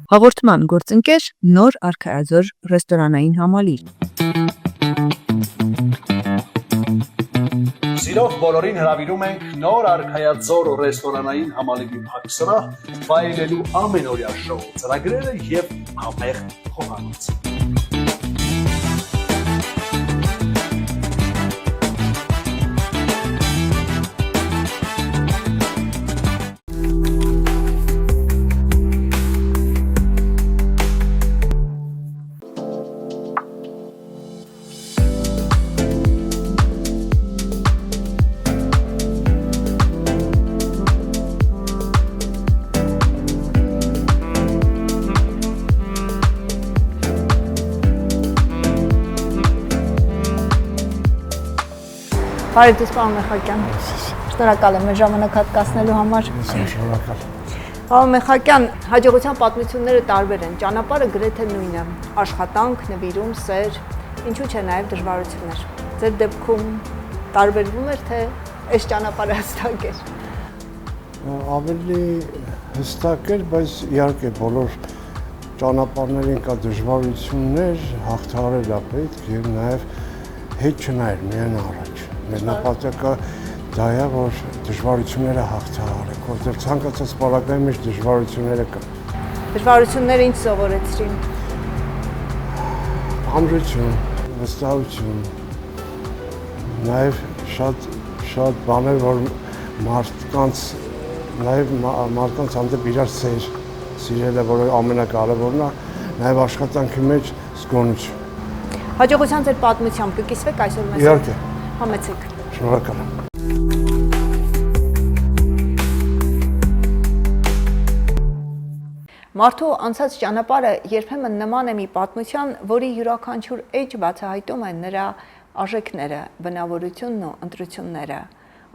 Հաղորդման գործընկեր նոր արքայազոր ռեստորանային համալիր։ Սիրով բոլորին հրավիրում ենք նոր արքայազոր ռեստորանային համալիրի փակսրահ վայելելու ամենօրյա շոու ծրագրերը և համեղ խոհանոց։ Բարև ձեզ, պարոն Մեխակյան, շնորհակալ եմ մեր ժամանակ հատկացնելու համար։ Շնորհակալ։ Պարոն Մեխակյան, հաջողության պատմությունները տարբեր են, ճանապարհը գրեթե նույնն է, աշխատանք, նվիրում, սեր, ինչու՞ չէ նաև դժվարություններ։ Ձեր դեպքում տարբերվում էր, թե այս ճանապարհը հստակ էր։ Ավելի հստակ էր, բայց իհարկե բոլոր ճանապարհներին կա դժվարություններ, հաղթահարել է պետք եւ նաև հետ չնայր միայն առաջ։ Մեր նպատակը դա է, որ դժվարությունները հաղթահարենք, որտեղ ցանկացած պարագայի մեջ դժվարությունները կան։ Դժվարությունները ինչ սովորեցրին։ Ամրություն, վստահություն, նաև շատ բաներ, որ մարդկանց հանդեպ իրար սիրելը, որ ամենակարևորն է, նաև աշխատանքի մեջ զգոնություն։ Հաջողության ձեր պատմությամբ կկիսվեք այսօր մեզ։ Իհարկե։ Համեցեք։ Շնորհակալ եմ։ Մարդու անցած ճանապարհը երբեմն նման է մի պատմության, որի յուրաքանչյուր էջ բացահայտում է նրա արժեքները, բնավորությունն ու ընտրությունները։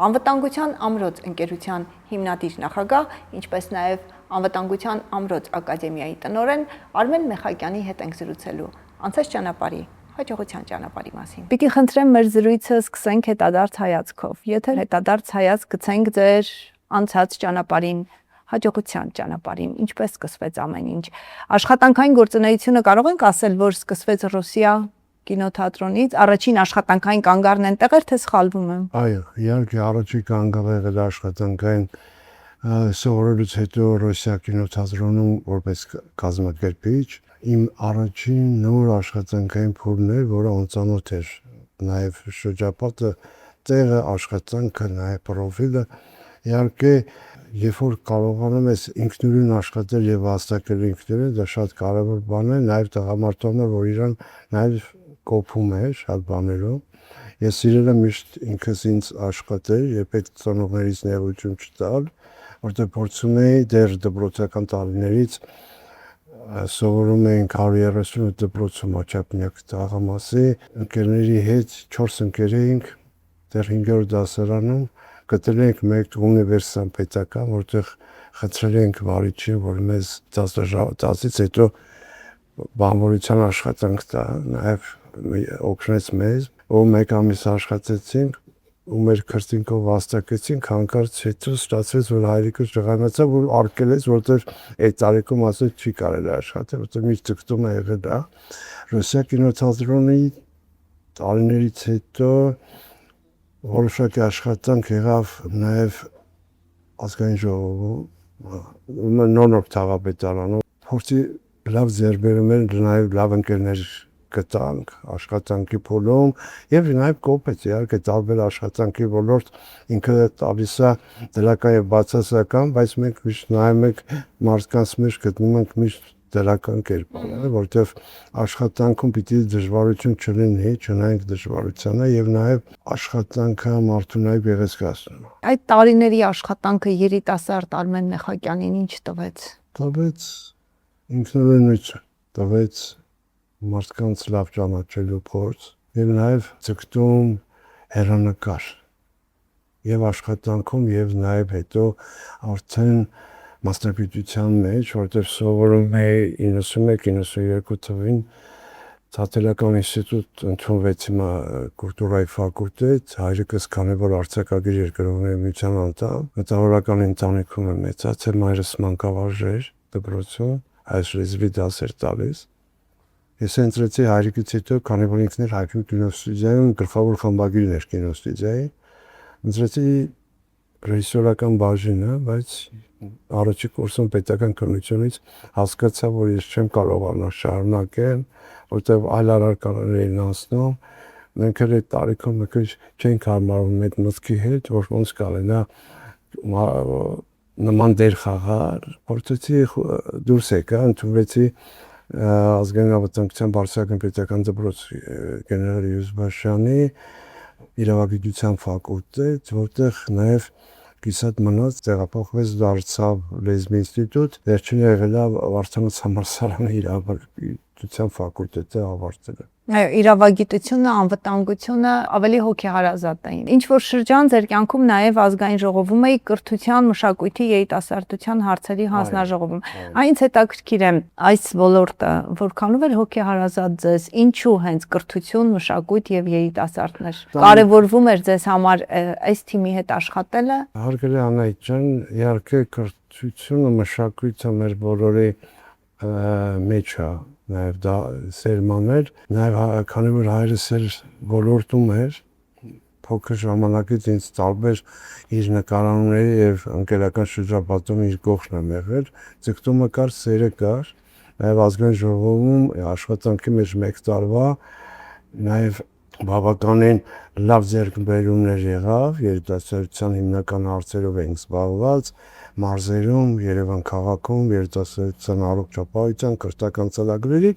Անվտանգության ամրոց ընկերության հիմնադիր նախագահ, ինչպես նաև Անվտանգության ամրոց ակադեմիայի տնօրեն Արմեն Մեխակյանի հետ ենք զրուցելու անցած ճանապարհի, հաջողության ճանապարհի մասին։ Պիտի խնդրեմ մեր զրույցը սկսենք հետադարձ հայացքով։ Եթե հետադարձ հայացք գցենք ձեր անցած ճանապարհին, հաջողության ճանապարհին, ինչպես սկսվեց ամեն ինչ։ Աշխատանքային գործունեությունը կարող ենք ասել, որ սկսվեց Ռուսիա կինոթատրոնից, առաջին աշխատանքային կանգառն այնտեղ էր, թե սխալվում եմ։ Այո, իհարկե առաջին կանգառը եղել է աշխատանքային սովորելուց հետո Ռուսիա կինոթատրոնում որպես կազմակերպիչ։ Իմ առաջին նոր աշխատանքային փուլն էր, որը անծանոթ էր, նաև շրջապատը, տեղը, աշխատանքը, նաև պրոֆիլը։ Իհարկե, երբ որ կարողանում ես ինքնուրույն աշխատել եւ վաստակել ինքնուրույն, դա շատ կարեւոր բան է, նաև տղամարդկանց, որ իրան նաև կոփում է շատ բաներով։ Ես սիրել եմ միշտ ինքս ինձ աշխատել եւ այդ ծնողներից ներողություն չտալ, որտեղ փորձում էի դեռ դպրոցական տարիներից սովորում էինք 130 դպրոցում Աչափնյակ Տաղամասի ընկերների հետ 4 ընկեր էինք դեռ 5-րդ դասարանում գտել ենք մեկ ունիվերսիտետ պետական, որտեղ խնդրել ենք վարիչին, որ մեզ 10-ից հետո բանվորության աշխատանք տա, նաև օգնեց մեզ, ու մեկ ամիս աշխատեցինք, ու մեր քրտինքով վաստակեցինք, հանկարծ հետո ստացվեց, որ հայրիկը ժղանացավ, որ արկելեց, որտեղ այդ տարիքում ասել չի կարելի աշխատել, որտեղ միշտ ձգտում է եղել դա։ Ռուսիա կինոթատրոնի տարիներից հետո որոշակի աշխատանք եղավ նաև ազգային ժողովում, նոր թաղապետարանում, փորձի լավ ձեռբերում էր, նաև լավ ընկերներ գտանք աշխատանքի փուլում եւ նաև կոպետ իհարկե տարբեր աշխատանքի ոլորտ ինքը տալիս է դրական եւ բացասական, բայց մենք միշտ նայում ենք մարդկանց մեջ գտնում ենք միշտ դրական կերպարը, որտեղ աշխատանքում պիտի դժվարություն չլինի, չնայենք դժվարությանը եւ նաեւ աշխատանքը մարդուն նաև գեղեցկացնում։ Այդ տարիների աշխատանքը երիտասարդ Արմեն Մեխակյանին ինչ տվեց։ Տվեց ինքնուրույնություն, տվեց մարդկանց լավ ճանաչելու փորձ եւ նաեւ ցկտում հերանեկար եւ աշխատանքում եւ նաեւ հետո արդեն մասնագիտության մեջ, որտեղ սովորում էի 91-92 թվականին Թատերական ինստիտուտ ընդունվեցի կուլտուրայի ֆակուլտետ, հայրիկս քանի որ արձակագիր էր գրողների միության անդամ, մտավորական ընտանիքում եմ մեծացել, մայրս մանկավարժ էր դպրոցում, այս լեզվի դասեր տալիս։ Ես ընտրեցի հայրիկից հետո, քանի որ ինքն էր հայրիկի կինոստուդիայում գլխավոր խմբագիրն էր կինոստուդիայի, ընտրեցի ռեժիսորական բաժինը, բայց առաջի կուրսում պետական կրթությունից հասկացա, որ ես չեմ կարողանա շարունակել, որտեղ այլ առարկաներ էին անցնում։ Մենք էլ այդ տարիքում մի քիչ չենք հարմարվում այդ մտքի հետ, որ ոնց կարենա նման դեր խաղալ, փորձեցի դուրս եկա, ընդունվեցի ազգային անվտանգության բարձրագույն պետական դպրոցի գեներալ Յուզբաշյանի իրավագիտության ֆակուլտետ, որտեղ նաև կիսատ մնաց, տեղափոխվեց դարձավ լեզվի ինստիտուտ, վերջինը եղել է Վարդանանց համալսարանի իրավագիտության ֆակուլտետը ավարտել։ Այո, իրավագիտությունը, անվտանգությունը ավելի հոգեհարազատ էին։ Ինչ որ շրջան ձեր կյանքում նաև ազգային ժողովում էի կրթության, մշակույթի, երիտասարդության հարցերի հանձնաժողովում։ Այնց հետաքրքիր է այս ոլորտը որքանով էր հոգեհարազատ ձեզ, ինչու հենց կրթություն, մշակույթ եւ երիտասարդներ կարևորվում էր ձեզ համար այս թիմի հետ աշխատելը։ Հարգելի Անահիտ ջան, իհարկե կրթությունը, մշակույթը մեր բոլորի մեջ է, նաև դա սերման էր, նաև քանի որ հայրս էր ոլորտում էր, փոքր ժամանակից ինձ տարբեր իր նկարանների եւ ընկերական շրջապատում իր կողքն եմ եղել, ձգտումը կար, սերը կար, նաև ազգային ժողովում աշխատանքի մեջ 1 տարվա նաև բավականին լավ ձեռքբերումներ եղավ, երիտասարդության հիմնական հարցերով ենք զբաղված, մարզերում, Երևան քաղաքում, երիտասարդության առողջապահության, կրթական ծրագրերի,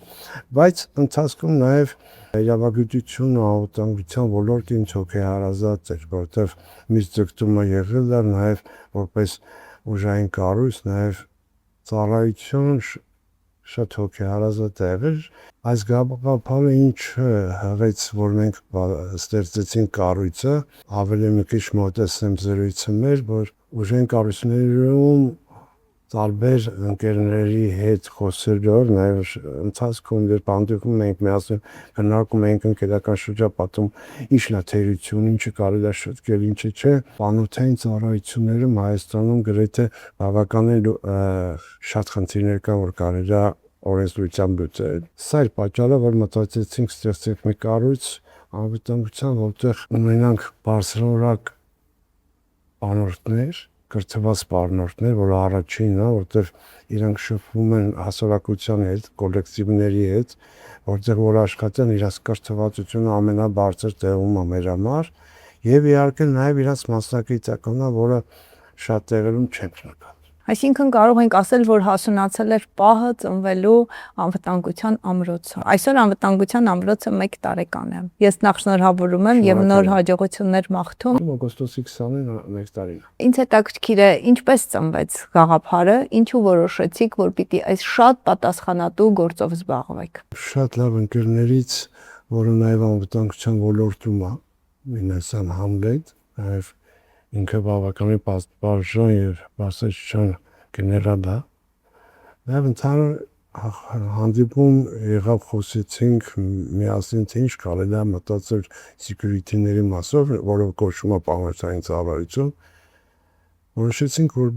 բայց ընթացքում նաև իրավագիտությունը, անվտանգության ոլորտը ինձ հոգեհարազատ էր, որովհետև միշտ ձգտումը եղել էր նաև որպես ուժային կառույց, նաև ծառայություն շատ հոգեհարազատ է եղել։ Այս գաղափարը ինչ հղեց, որ մենք ստեղծեցինք կառույցը, ավելի մի քիչ մոտեցնեմ զրույցը մեր, որ ուժային կառույցներում տարբեր ընկերների հետ խոսելով, նաև ընթացքում երբ հանդիպում ենք միասին քննարկում ենք ընկերական շրջապատում ինչն է թերություն, ինչը կարելի է շտկել, ինչը չէ, բանութային ծառայություններում Հայաստանում գրեթե բավականին շատ խնդիրներ կան, որ կարելի է օրենսդրությամբ լուծել։ Սա էր պատճառը, որ մտածեցինք ստեղծենք մի կառույց անվտանգության, որտեղ ունենանք բարձրորակ անորդներ, կրթված պարոնորդներ, որ առաջինն է, որտեղ իրանք շփվում են հասարակության հետ, կոլեկտիվների հետ, որտեղ որ աշխատեն իրաց կրթվածությունը ամենաբարձր տեղում է մեր համար, եւ իհարկե նաեւ իրաց մասնագիտականն, որը շատ տեղերում չենք նկատում։ Այսինքն կարող ենք ասել, որ հասունացել էր պահը ծնվելու անվտանգության ամրոցը։ Այսօր անվտանգության ամրոցը 1 տարեկան է։ Ես նախ շնորհավորում եմ եւ նոր հաջողություններ մաղթում։ Օգոստոսի 20-ին 1 տարին։ Ինձ հետաքրքիր է ինչպես ծնվեց գաղափարը, ինչու որոշեցիք, որ պիտի այս շատ պատասխանատու գործով զբաղվեք։ Շատ լավ ընկերներից, որը նաեւ անվտանգության ոլորտում է, Մինասյան Համլետ, նաեւ ինքը բավականին պատվարժան եւ բարձրաճան գեներալ է։ Նաեւ ընդհանուր հանդիպում եղավ, խոսեցինք միասին, թե ինչ կարելի է մտածել security-ների մասով, որը կոչվում է պահպանության ծառայություն։ Որոշեցինք, որ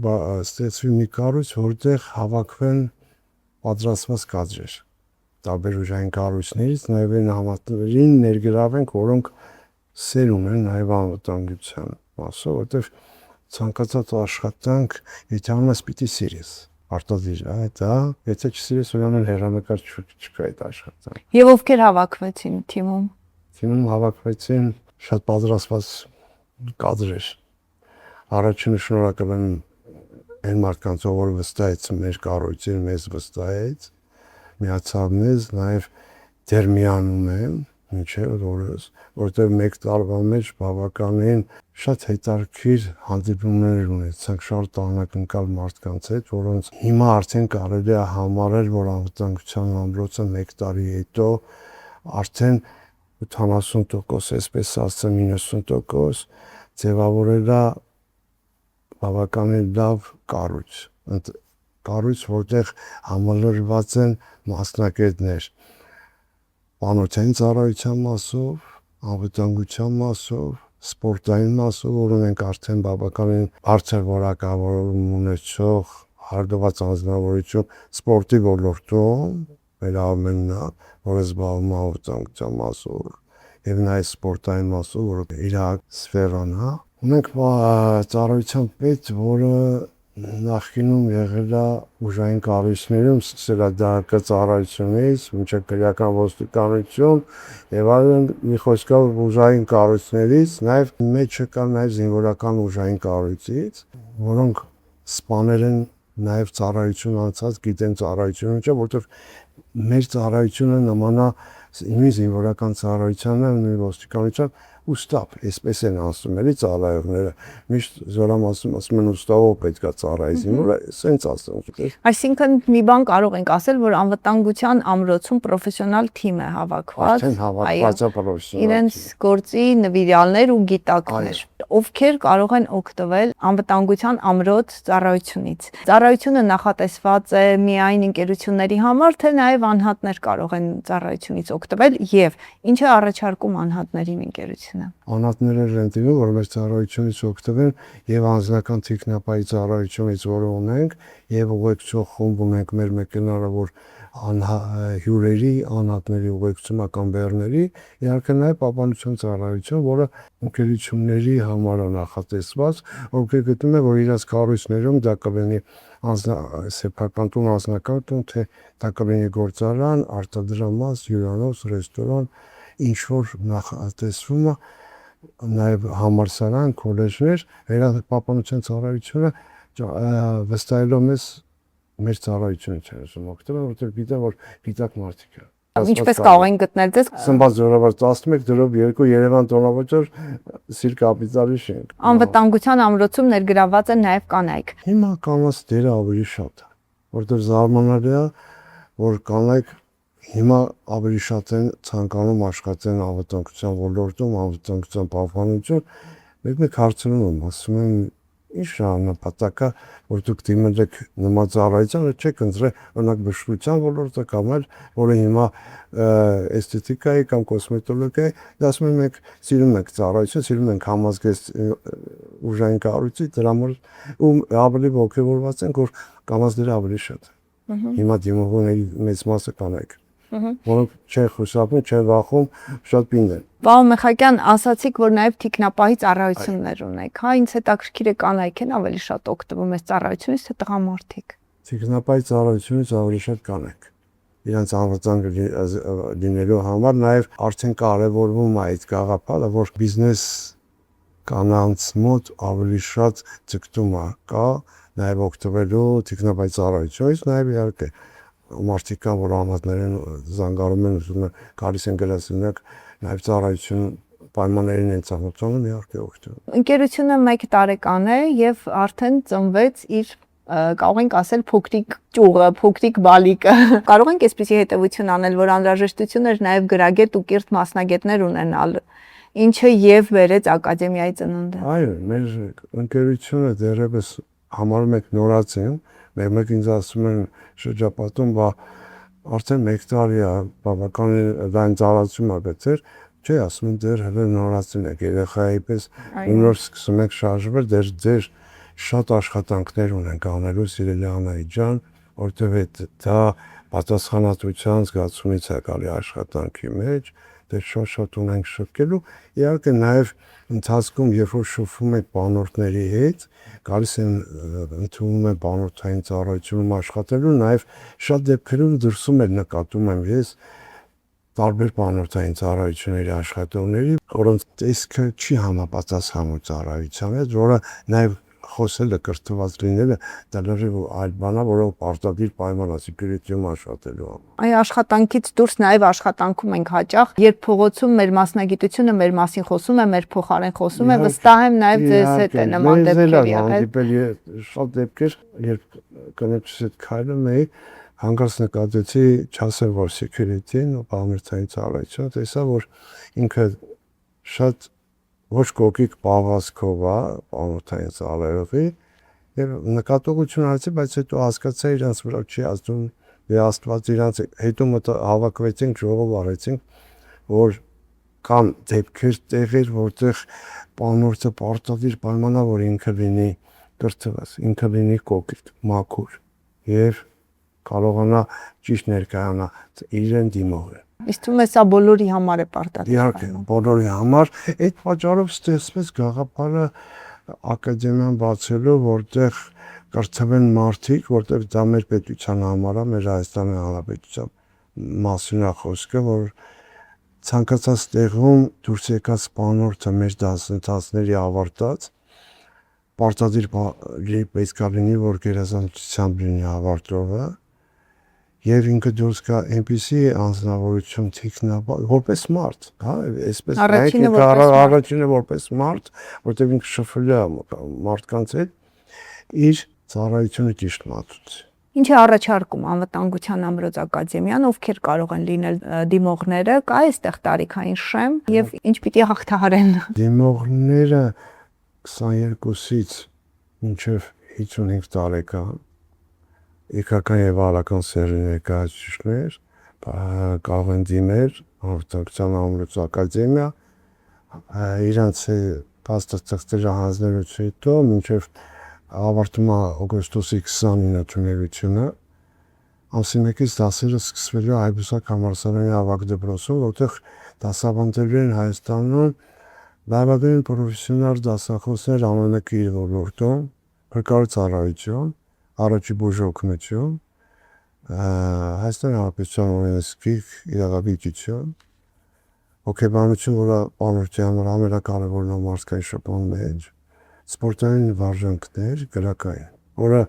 ստեղծվի մի կառույց, որտեղ հավաքվեն պատրաստված կադրեր տարբեր ուժային կառույցներից, նաեւ այն համատներին ներգրավենք, որոնք սեր ունեն նաեւ անվտանգության մասով, որտեղ ցանկացած աշխատանք, եթե անում ես, պիտի սիրես, արտադիր է դա, եթե չսիրես, ուրեմն հեռանկար չկա այդ աշխատանքը։ Եվ ովքեր հավաքվեցին թիմում։ Թիմում հավաքվեցին շատ պատրաստված կադրեր։ Առաջինը շնորհակալ եմ այն մարդկանց, որ վստահեցին մեր կառույցին, մեզ վստահեց, միացավ մեզ, նաև դեռ միանում եմ, մինչև օրս, որտեղ 1 տարվա մեջ բավականին շատ հետաքրքիր հանդիպումներ ունեցանք շատ անակնկալ մարդկանց հետ, որոնց հիմա արդեն կարելի է համարել, որ անվտանգության ամրոցը 1 տարի հետո արդեն 80%, այսպես ասեմ 90% ձևավորել է բավականին լավ կառույց, որտեղ համալրված են մասնակիցներ բանութային ծառայության մասով, անվտանգության մասով, սպորտային մասով, որ ունենք արդեն բավականին բարձր որակավորում ունեցող հարդված անձնավորություն սպորտի ոլորտում, մեր ամենն է, որը զբաղվում է անվտանգության մասով եւ նաեւ սպորտային մասով, որը իր սֆերան է։ Ունենք ծառայության պետ, որը նախկինում եղել է ուժային կառույցներում, սկսել է դահակը ծառայությունից, մինչև քրեական ոստիկանություն եւ այլն, մի խոսքով ուժային կառույցներից, նաեւ մեջը կա նաեւ զինվորական ուժային կառույցից, որոնք սպաներ են նաեւ ծառայություն անցած, գիտեն ծառայությունը, չէ, որտեղ մեր ծառայությունը նմանա նույն զինվորական ծառայությանը, նույն ոստիկանության ուստավ, այսպես են ասում էլի ծառայողները, միշտ զորամասում ասում են ուստավով պետք է ծառայի զինվորը, սենց ասում։ Այսինքն մի բան կարող ենք ասել, որ անվտանգության ամրոցում պրոֆեսիոնալ թիմ է հավաքված։ Արդեն հավաքված է պրոֆեսիոնալ։ Իրենց գործի նվիրյալներ ու գիտակներ, ովքեր կարող են օգտվել անվտանգության ամրոց ծառայությունից։ Ծառայությունը նախատեսված է միայն ընկերությունների համար, թե նաև անհատներ կարող են ծառայությունից օգտվել եւ ինչ է առաջարկում անհատներին ընկերությունը։ Անհատները ռենտիվը, որ մեր ծառայությունից օգտվեն եւ անձնական տեխնապայի ծառայությունից, որը ունենք, եւ ուղեկցող խումբ ունենք մեր մեքենարը, որ հյուրերի, անհատների ուղեկցական բեռների, իհարկե նաեւ պահպանության ծառայություն, որը ընկերությունների համար է նախատեսված, ովքեր գտնում են, որ իրաց կառույցներում դա կլինի սեփական տուն, անձնական տուն, թե դա կլինի գործարան, արտադրամաս, հյուրանոց, ռեստորան, ինչ որ նախատեսվում է, նաև համալսարան, քոլեջներ, վերապահպանության ծառայությունը վստահելով մեզ մեր ծառայությունը չէ ուզում օգտվել, որովհետև գիտեմ, որ գիտակ մարդիկ է։ Ինչպես կարող են գտնել ձեզ Սմբաց զորավար 11-2 Երևան տոնավաճառ Սիր կապիտալի շենք։ անվտանգության ամրոցում ներգրաված են նաև կանայք։ Հիմա կանանց դերը ավելի շատ է, որովհետև զարմանալի է, որ կանայք հիմա ավելի շատ են ցանկանում աշխատեն անվտանգության ոլորտում, անվտանգության պահպանություն, մեկ հարցնում եմ, ասում են ինչ նպատակա, որ դուք դիմել եք նման ծառայությանը, չեք ընտրել օրինակ բժշկության ոլորտը կամ այլ, որը հիմա էսթետիկայի կամ կոսմետոլոգիայի, դա ասում են մենք սիրում ենք ծառայություն, սիրում ենք համազգեստ ուժային կառույցի, դրա համար ու ավելի ողջավորված ենք, որ կամազները ավելի շատ են։ Հիմա դիմողների մեծ մասը կանայք։ Որոնք չեն խուսափում, չեն վախում, շատ պինդ են։ Պարոն Մեխակյան, ասացիք, որ նաև թիկնապահի ծառայություններ ունեք, հա, ինձ հետաքրքիր է կանայք են ավելի շատ օգտվում այս ծառայությունից, թե տղամարդիկ։ Թիկնապահի ծառայությունից ավելի շատ կանայք։ Իրանց անվտանգ լինելու համար նաև արդեն կարևորվում է այդ գաղափարը, որ բիզնես կանանց մոտ ավելի շատ ձգտում կա, նաև օգտվելու թիկնապահի ծառայությունից, նաև իհարկե մարդիկ կան, որ անհատներ են զանգարում են, ուզում են գալիս են գրասենյակ, նաև ծառայություն պայմաններին են ծանոթանում, իհարկե օգտվում։ Ընկերությունը 1 տարեկան է եւ արդեն ծնվեց իր կարող ենք ասել փոքրիկ ճյուղը, փոքրիկ բալիկը։ Կարող ենք այսպեսի հետևություն անել, որ անհրաժեշտություն էր նաև գրագետ ու կիրթ մասնագետներ ունենալ, ինչը եւ վերեց ակադեմիայի ծնունդը։ Այո, մեր ընկերությունը դեռևս համարում ենք նորացին, մեկ ինձ ասում են շրջապատում, բա արդեն 1 տարի է, բավականին լայն ծառայություն ա գտել, չէ, ասում են դեռ հələ նորացին եք, երեխայի պես նոր սկսում եք շարժվել, դեռ շատ աշխատանքներ ունենք անելու, սիրելի Անահիտ ջան, որտեղ դա պատասխանատվության զգացումից է գալի աշխատանքի մեջ, դեռ շատ ունենք շփկելու, իհարկե նաև ընթացքում, երբ որ շփվում եք բանորդների հետ, գալիս են ընդունում են բանորդային ծառայությունում աշխատելու, նաև շատ դեպքերում դրսում էլ նկատում եմ ես տարբեր բանորդային ծառայությունների աշխատողների, որոնց տեսքը չի համապատասխանում ծառայության հետ, որը նաև խոսելը կրթված լինելը դա լրիվ այլ բան է, որով պարտադիր պայման է սեկյուրիտիում աշխատելու։ Այ աշխատանքից դուրս նաև աշխատանքում ենք հաճախ, երբ փողոցում մեր մասնագիտությունը մեր մասին խոսում է, մեր փոխարեն խոսում է, վստահ եմ նաև ձեզ հետ է նման դեպքեր եղել։ Շատ դեպքեր, երբ կնոջս հետ քայլում էի, հանկարծ նկատեցի չասեմ, որ սեկյուրիտին ու բանորդային ծառայությունը տեսա, որ ինքը շատ ոչ կոկիկ պահվածքով է, բանորդային ծառայողի, եւ նկատողություն արեցի, բայց հետո հասկացա իրանց վրա չի ազդում, եւ Աստված իրանց հետո հավաքվեցինք, ժողով արեցինք, որ կան դեպքեր տեղեր, որտեղ բանորդը պարտադիր պայմանա, որ ինքը լինի կրթված, ինքը լինի կոկիտ, մաքուր եւ կարողանա ճիշտ ներկայանա իրեն դիմողը։ Իսկ թվում է սա բոլորի համար է պարտադիր։ Իհարկե, բոլորի համար այդ պատճառով ստեղծվեց գաղափարը ակադեմիան բացելու, որտեղ կրթվեն մարդիկ, որտեղ դա մեր պետության համար է, մեր Հայաստանի Հանրապետության մասին է խոսքը, որ ցանկացած տեղում դուրս եկած սպանորդը մեր դասընթացների ավարտած պարտադիր պետք է լինի, որ գերազանցությամբ լինի ավարտողը եւ ինքը դուրս գա այնպիսի անձնավորություն թիկնաբար որպես մարդ, հա, այսպես առաջինը որպես մարդ, որտեղ ինքը շփվել է մարդկանց հետ իր ծառայությունը ճիշտ մատուցի։ Ինչ է առաջարկում անվտանգության ամրոց ակադեմիան, ովքեր կարող են լինել դիմողները, կա այստեղ տարիքային շեմ եւ ինչ պիտի հաղթահարեն։ Դիմողները 22-ից մինչև 55 տարեկան Իքական եւ արական սերի ներկայացուցիչներ կարող են դիմել անվտանգության ամրոց ակադեմիա իրանց փաստաթղթերը հանձնելուց հետո մինչև ավարտում է օգոստոսի 29-ը թունելությունը ամսի 1-ից դասերը սկսվելու է Այբուսակ համալսարանի ավագ դպրոցում, որտեղ դասավանդելու են Հայաստանում լավագույն պրոֆեսիոնալ դասախոսներ ամենակիր ոլորտում, փրկարարություն, առաջի բուժօգնություն, Հայաստանի Հանրապետության օրենսգիր իրավաբանություն, հոգեբանություն, որը բանորդի համար ամենակարևորն է մարդկային շփման մեջ, սպորտային վարժանքներ, գրակային, որը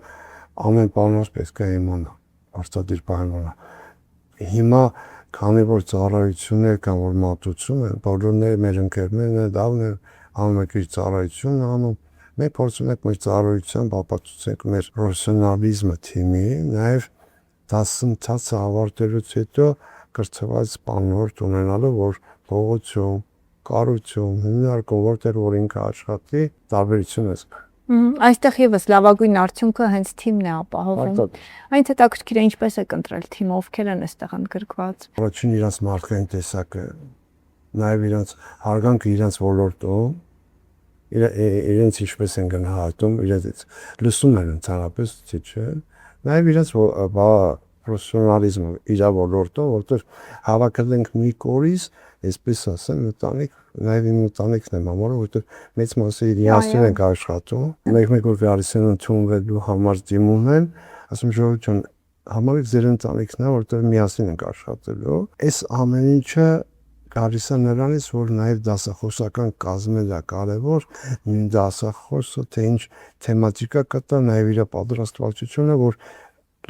ամեն բանորդ պետք է իմանա, արտադիր պայմանա։ Հիմա քանի որ ծառայություններ կան, որ մատուցում են, բոլորները մեր ընկերներն դավն են ամենքիր ծառայություն անում, մենք փորձում ենք մեր ծառայությամբ ապացուցենք մեր պրոֆեսիոնալիզմը թիմի, նաև դասընթացը ավարտելուց հետո կրթված սպանորդ ունենալու, որ փողոցում, կառույցում, հիմնարկում, որտեղ որ ինքը աշխատի, տարբերություն է զգա։ Այստեղ եւս լավագույն արդյունքը հենց թիմն է ապահովում։ Այնց հետաքրքիր է ինչպես է կընտրել թիմը, ովքեր են այստեղ ընդգրկված։ Առաջին իրանց մարդկային տեսակը, նաև իրանց հարգանքը իրանց ոլորտում, իրենց ինչպես են գնահատում, իրենց լսում են ընդհանրապես, չէ՞, նաև իրենց պրոֆեսիոնալիզմը իր ոլորտում, որտեղ հավաքել ենք մի կորիզ, այսպես ասեմ, ընտանիք, նաև իմ ընտանիքն եմ համարում, որտեղ մեծ մասը իրենցին ենք աշխատում, մեկ-մեկ որ գալիս են ընդունվելու համար դիմում են, ասում ժողովուրդ համարեք ձեր ընտանիքն է, որտեղ միասին ենք աշխատելու։ Այս ամեն ինչը գալիս է նրանից, որ նաև դասախոսական կազմելը կարևոր, նույն դասախոսը թե ինչ թեմատիկա կտա, նաև իր պատրաստվածությունը, որ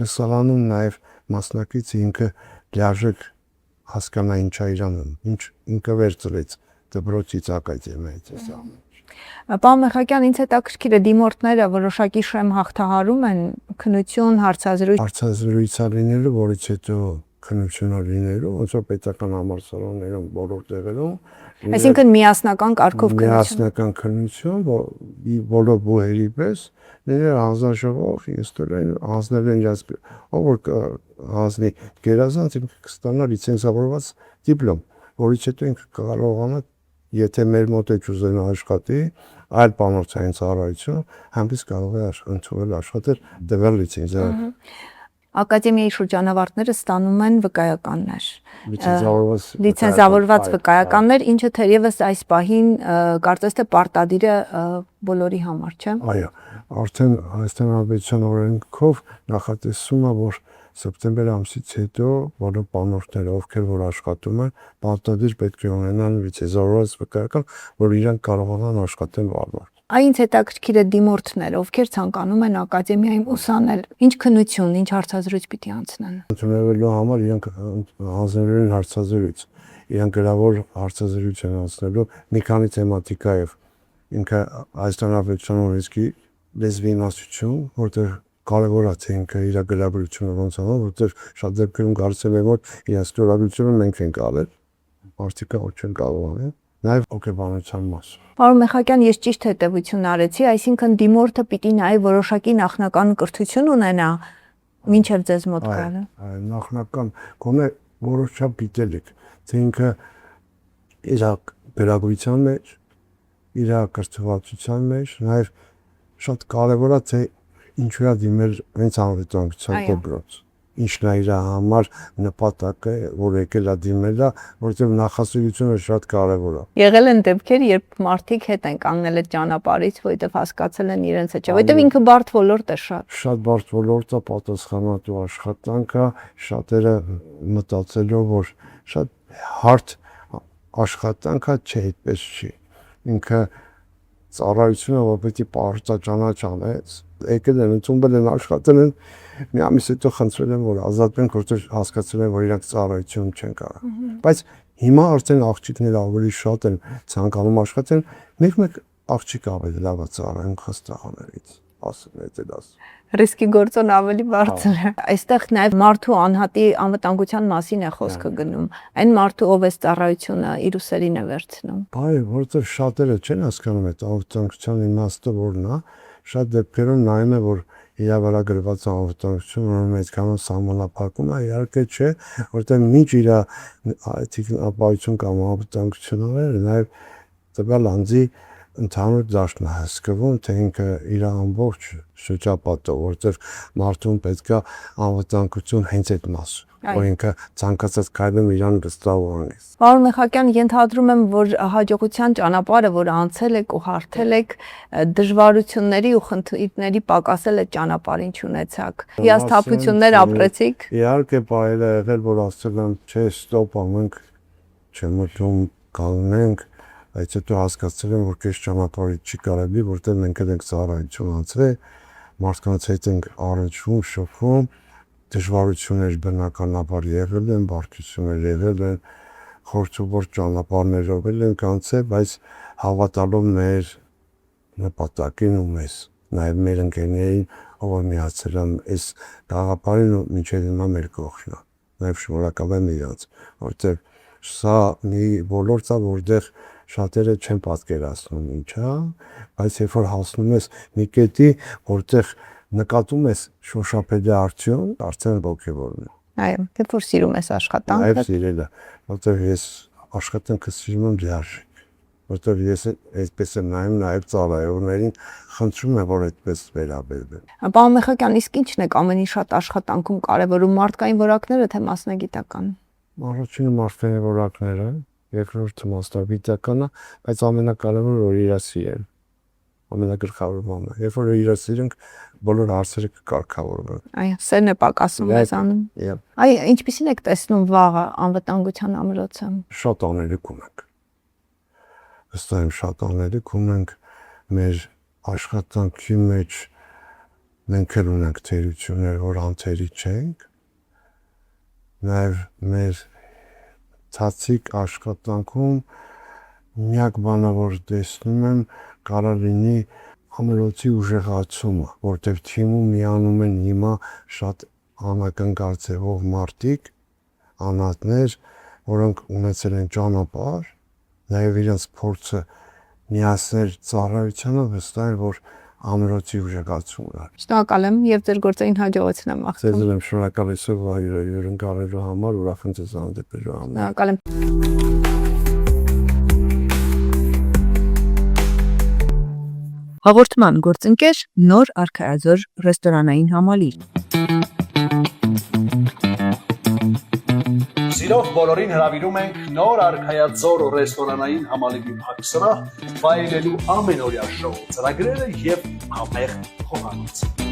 լսարանում նաև մասնակիցը ինքը լիարժեք հասկանա ինչ է իրանում, ինչ ինքը վերցրեց դպրոցից ակադեմիայից է։ Պարոն Մեխակյան, ինձ հետաքրքիր է դիմորդները որոշակի շեմ հաղթահարում են քննություն, հարցազրույցա լինելու, որից հետո քննությունը լինելու, ոնց որ պետական համալսարաններում բոլոր տեղերում, այսինքն միասնական կարգով միասնական քննություն, բոլոր բուհերի պես, նրանք հանձնաժողով հանձնել են իրաց, ով որ հանձնի գերազանց կստանա լիցենզավորված դիպլոմ, որից հետո ինքը կարողանա, եթե մեր մոտ է ուզենա աշխատի, այլ բանորդային ծառայություն, հանդես կարող է ընդունել աշխատել, տվել լիցենզիա։ Ակադեմիայի շրջանավարտները ստանում են վկայականներ, լիցենզավորված վկայականներ, ինչը թերևս այս պահին կարծես թե պարտադիր է բոլորի համար, չէ՞։ Այո, արդեն Հայաստանի Հանրապետության օրենքով նախատեսվում է, որ սեպտեմբեր ամսից հետո բոլոր բանորդները, ովքեր որ աշխատում են, պարտադիր պետք է ունենան լիցենզավորված վկայական, որ իրանք կարողանան աշխատել բանվոր։ Այնց հետաքրքիր է դիմորդներ, ովքեր ցանկանում են ակադեմիայում ուսանել, ինչ քննություն, ինչ հարցազրույց պիտի անցնեն։ Ընդունելու համար իրանք հանձնելու են հարցազրույց։ Իրանք գրավոր հարցազրույց են անցնելու մի քանի թեմատիկայով։ Ինքը Հայաստանի Հանրապետության օրենքի լեզվի իմաստություն, որտեղ կարևոր է թե ինքը իր գրագրությունը ոնց անում, որտեղ շատ դեպքերում կարծեմ եմ որ իր ստորագրությունը մենք ենք արել, մարդիկը ոչ են կարող անել, նաև հոգեբանության մասը։ Պարոն Մեխակյան, ես ճիշտ հետևություն արեցի, այսինքն դիմորդը պիտի նաև որոշակի նախնական կրթություն ունենա, մինչև ձեզ մոտ գալը։ Նախնական կոնե որոշապ գիտելիք, թե ինքը իր գրագրության մեջ, իր կրթվածության մեջ, նաև շատ կարևոր է թե ինչու է դիմել հենց անվտանգության Այո։ դպրոց։ Ինչն է իր համար նպատակը, որ եկել է դիմելա, որովհետև նախասիրությունը շատ կարևոր է։ Եղել են դեպքեր, երբ մարդիկ հետ են կանգնել այդ ճանապարհից, որովհետև հասկացել են իրենց հետ, չէ՞, որովհետև ինքը բարդ ոլորտ է շատ։ Շատ բարդ ոլորտ է, պատասխանատու աշխատանք է, շատերը մտածելով, որ շատ հարթ աշխատանք է, չէ, այդպես չի։ Ինքը ծառայությունը, որ պետք է պարտաճանաչ անեց, եկել են, ընդունվել են, աշխատել են, մի ամիս հետո խնդրել են, որ ազատվեն, որտեղ հասկացել են, որ իրանք ծառայություն չեն կարող։ Բայց հիմա արդեն աղջիկները ավելի շատ են ցանկանում աշխատել, մեկ աղջիկ ավելի լավ է ծառայում խստահաներից, ասում է դաս։ Ռիսկի գործոն ավելի բարձր է։ Այստեղ նաև մարդու անհատի անվտանգության մասին է խոսքը գնում։ Այն մարդու, ով է ծառայությունը իր ուսերին է վերցնում։ Այո, որովհետև շատերը չեն հասկանում այդ անվտանգության իմաստը որն է, շատ դեպքերում նայում է, որ իր վրա գրված անվտանգություն, որ այդքան սահմանափակում է, իհարկե չէ, որովհետև միջ իր թիկնապահություն կամ անվտանգություն ուներ, նաև տվյալ անձի ընդհանուր դաշտն է հասկվում, թե ինքը իր ամբողջ շրջապատը, որովհետև մարդուն պետք է անվտանգություն հենց այդ մասը, որ ինքը ցանկացած քայլում իրան վստահորի։ Պարոն Մեխակյան, ենթադրում եմ, որ հաջողության ճանապարհը, որ անցել եք ու հարթել եք, դժվարությունների ու խնդիրների պակասել այդ ճանապարհին չունեցաք։ Հիասթափություններ ապրեցիք։ Իհարկե, բայել է եղել, որ ասել եմ, չէ, ստոպ անենք, չմտում կանգնենք, այդ հետո հասկացել եմ, որ քեզ ճանապարհից չի կարելի, որտեղ մենք ենք ծառայություն անցրել, մարդկանց հետ ենք առնչվում, շփվում, դժվարություններ բնականաբար եղել են, բարդություններ եղել են, խորթուբորտ ճանապարհներով ենք անցել, բայց հավատալով մեր նպատակին ու մեզ, նաև մեր ընկերներին, ով միացել են այս գաղափարին ու մինչև հիմա մեր կողքն է, նաև շնորհակալ եմ իրանց, որտեղ սա մի ոլորտ է, որտեղ շատերը չեն պատկերացնում ինչ է, բայց երբ որ հասնում ես մի կետի, որտեղ նկատում ես շոշափելի արդյուն, արդեն ոգևորում է։ Այո, երբ որ սիրում ես աշխատանքը։ Այո, սիրելը, որտեղ ես աշխատանքը սիրում եմ լիարժեք, որտեղ ես այդպես եմ նայում նաև ծառայողներին, խնդրում եմ, որ այդպես վերաբերվեն։ Պարոն Մեխակյան, իսկ ի՞նչն է ամենի շատ աշխատանքում կարևորում, մարդկային որակները թե մասնագիտական։ Առաջինը մարդկային որակները, երկրորդը մասնագիտականը, բայց ամենակարևորը որ իրար սիրել։ Ամենագլխավոր բանը։ Երբ որ իրար սիրենք, բոլոր հարցերը կկարգավորվեն։ Այո, սերն է պակասում մեզանում։ Այ ինչպեսին եք տեսնում վաղը անվտանգության ամրոցը։ Շատ անելիք ունենք։ Ըստ եմ շատ անելիք ունենք մեր աշխատանքի մեջ մենք էլ ունենք թերություններ, որ անթերի չենք։ Նաև մեր ցածիկ աշխատանքում միակ բանը որ տեսնում եմ կարող լինի ամրոցի ուժեղացումը, որտեղ թիմում միանում են հիմա շատ անակնկալ ձևով մարդիկ, անհատներ, որոնք ունեցել են ճանապարհ, նաև իրենց փորձը միացնել ծառայությանը վստահ եմ, որ ամրոցի ուժեղացումն է։ Շնորհակալ եմ եւ ձեր գործային հաջողություն եմ Ձեզ աղթում։ եմ շնորհակալ հյուրընկալելու համար, ուրախ եմ ձեզ հանդիպելու համար։ Շնորհակալ եմ։ Հաղորդման գործընկեր նոր արքայազոր ռեստորանային համալիր։ Սիրով բոլորին հրավիրում ենք նոր արքայաձոր ռեստորանային համալիրի փակսրահ վայելելու ամենօրյա շոու ծրագրերը եւ համեղ խոհանոց։